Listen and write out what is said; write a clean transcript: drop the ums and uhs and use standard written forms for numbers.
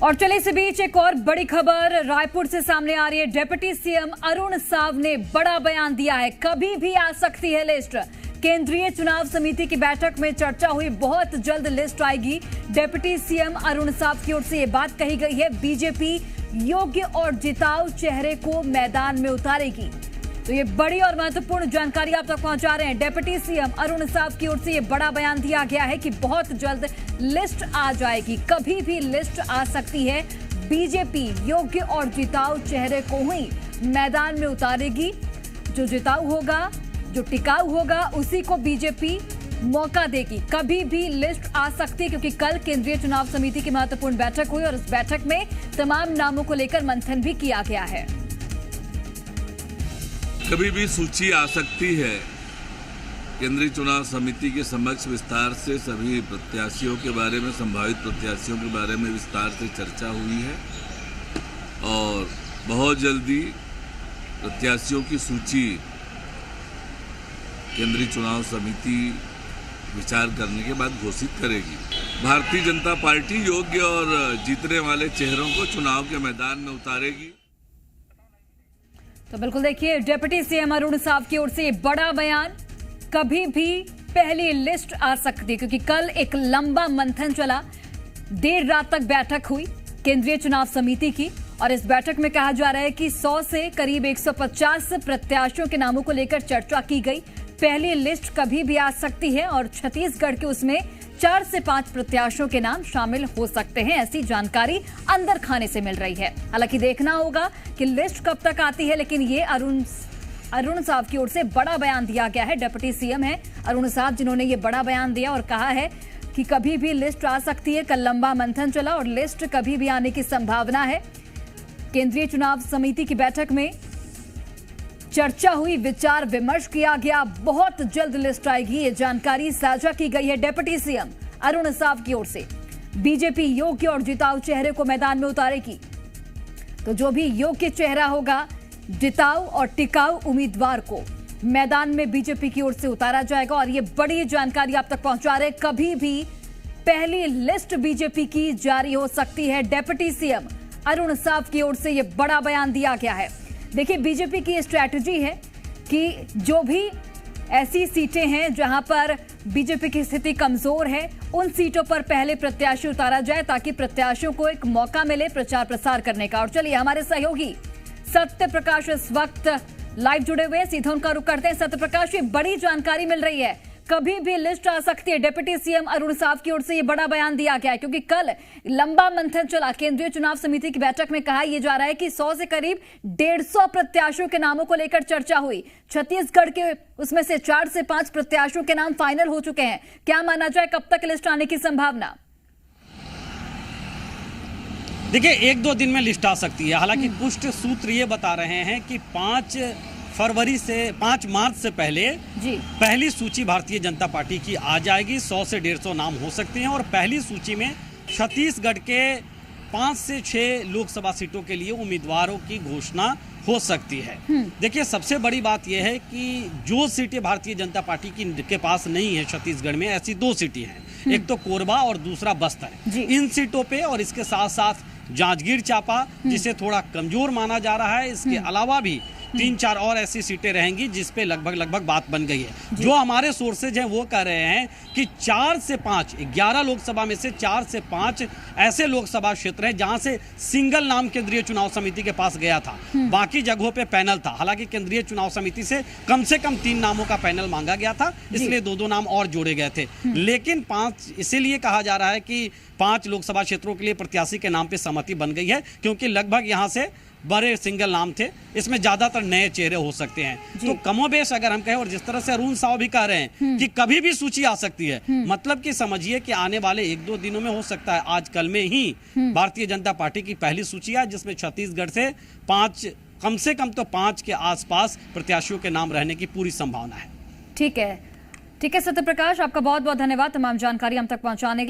और चले इस बीच एक और बड़ी खबर रायपुर से सामने आ रही है। डिप्टी सीएम अरुण साव ने बड़ा बयान दिया है, कभी भी आ सकती है लिस्ट। केंद्रीय चुनाव समिति की बैठक में चर्चा हुई, बहुत जल्द लिस्ट आएगी। डिप्टी सीएम अरुण साव की ओर से ये बात कही गई है। बीजेपी योग्य और जिताऊ चेहरे को मैदान में उतारेगी। तो ये बड़ी और महत्वपूर्ण जानकारी आप तक पहुंचा रहे हैं। डिप्टी सीएम अरुण साव की ओर से ये बड़ा बयान दिया गया है कि बहुत जल्द लिस्ट आ जाएगी, कभी भी लिस्ट आ सकती है। बीजेपी योग्य और जिताऊ चेहरे को ही मैदान में उतारेगी। जो जिताऊ होगा, जो टिकाऊ होगा, उसी को बीजेपी मौका देगी। कभी भी लिस्ट आ सकती है, क्योंकि कल केंद्रीय चुनाव समिति की महत्वपूर्ण बैठक हुई और इस बैठक में तमाम नामों को लेकर मंथन भी किया गया है। कभी भी सूची आ सकती है। केंद्रीय चुनाव समिति के समक्ष विस्तार से सभी प्रत्याशियों के बारे में, संभावित प्रत्याशियों के बारे में विस्तार से चर्चा हुई है और बहुत जल्दी प्रत्याशियों की सूची केंद्रीय चुनाव समिति विचार करने के बाद घोषित करेगी। भारतीय जनता पार्टी योग्य और जीतने वाले चेहरों को चुनाव के मैदान में उतारेगी। तो बिल्कुल देखिए, डिप्टी सीएम अरुण साव की ओर से ये बड़ा बयान, कभी भी पहली लिस्ट आ सकती है, क्योंकि कल एक लंबा मंथन चला, देर रात तक बैठक हुई केंद्रीय चुनाव समिति की और इस बैठक में कहा जा रहा है कि 100 से करीब 150 प्रत्याशियों के नामों को लेकर चर्चा की गई। पहली लिस्ट कभी भी आ सकती है और छत्तीसगढ़ के उसमें 4 से 5 प्रत्याशियों के नाम शामिल हो सकते हैं, ऐसी जानकारी अंदर खाने से मिल रही है। हालांकि देखना होगा कि लिस्ट कब तक आती है, लेकिन ये अरुण साव की ओर से बड़ा बयान दिया गया है। डिप्टी सीएम है अरुण साव, जिन्होंने ये बड़ा बयान दिया और कहा है कि कभी भी लिस्ट आ सकती है। कल लंबा मंथन चला और लिस्ट कभी भी आने की संभावना है। केंद्रीय चुनाव समिति की बैठक में चर्चा हुई, विचार विमर्श किया गया, बहुत जल्द लिस्ट आएगी। ये जानकारी साझा की गई है डिप्टी सीएम अरुण साव की ओर से। बीजेपी योग्य और जिताऊ चेहरे को मैदान में उतारेगी। तो जो भी योग्य चेहरा होगा, जिताऊ और टिकाऊ उम्मीदवार को मैदान में बीजेपी की ओर से उतारा जाएगा। और ये बड़ी जानकारी आप तक पहुंचा रहे, कभी भी पहली लिस्ट बीजेपी की जारी हो सकती है। डिप्टी सीएम अरुण साव की ओर से ये बड़ा बयान दिया गया है। देखिए, बीजेपी की स्ट्रैटेजी है कि जो भी ऐसी सीटें हैं जहां पर बीजेपी की स्थिति कमजोर है, उन सीटों पर पहले प्रत्याशी उतारा जाए, ताकि प्रत्याशियों को एक मौका मिले प्रचार प्रसार करने का। और चलिए, हमारे सहयोगी सत्य प्रकाश इस वक्त लाइव जुड़े हुए हैं, सीधा उनका रुख करते हैं। सत्य प्रकाश, ये बड़ी जानकारी मिल रही है, कभी भी लिस्ट आ सकती है। डिप्टी सीएम अरुण साव की ओर से ये बड़ा बयान दिया गया है, क्योंकि कल लंबा मंथन चला। केंद्रीय चुनाव समिति की बैठक में कहा यह जा रहा है कि 100 से करीब 150 प्रत्याशियों के नामों को लेकर चर्चा हुई। छत्तीसगढ़ के उसमें से 4 से 5 प्रत्याशियों के नाम फाइनल हो चुके हैं। क्या माना जाए, कब तक लिस्ट आने की संभावना? देखिए, 1-2 दिन में लिस्ट आ सकती है। हालांकि पुष्ट सूत्र ये बता रहे हैं कि 5 मार्च से पहले पहली सूची भारतीय जनता पार्टी की आ जाएगी। 100 से 150 नाम हो सकते हैं और पहली सूची में छत्तीसगढ़ के 5 से 6 लोकसभा सीटों के लिए उम्मीदवारों की घोषणा हो सकती है। देखिए, सबसे बड़ी बात यह है कि जो सीटें भारतीय जनता पार्टी के पास नहीं है छत्तीसगढ़ में, ऐसी 2 सीटें हैं, एक तो कोरबा और दूसरा बस्तर। इन सीटों पे और इसके साथ साथ जांजगीर चांपा, जिसे थोड़ा कमजोर माना जा रहा है, इसके अलावा भी 3-4 और ऐसी सीटें रहेंगी जिस पे लगभग बात बन गई है। जो हमारे सोर्सेज हैं वो कह रहे हैं कि 4 से 5, 11 लोकसभा में से 4 से 5 ऐसे लोकसभा क्षेत्र हैं जहां से सिंगल नाम केंद्रीय चुनाव समिति के पास गया था, बाकी जगहों पे पैनल था। हालांकि केंद्रीय चुनाव समिति से कम 3 नामों का पैनल मांगा गया था, इसलिए 2-2 नाम और जोड़े गए थे। लेकिन 5 इसीलिए कहा जा रहा है कि 5 लोकसभा क्षेत्रों के लिए प्रत्याशी के नाम पे सहमति बन गई है, क्योंकि लगभग यहां से बड़े सिंगल नाम थे, इसमें ज्यादातर नए चेहरे हो सकते हैं। तो कमोबेश अगर हम कहें, और जिस तरह से अरुण साव भी कह रहे हैं कि कभी भी सूची आ सकती है, मतलब कि समझिए कि आने वाले 1-2 दिनों में हो सकता है, आज कल में ही भारतीय जनता पार्टी की पहली सूची है, जिसमें छत्तीसगढ़ से 5, कम से कम तो 5 के आसपास प्रत्याशियों के नाम रहने की पूरी संभावना है। ठीक है सत्य प्रकाश, आपका बहुत बहुत धन्यवाद तमाम जानकारी हम तक पहुंचाने के लिए।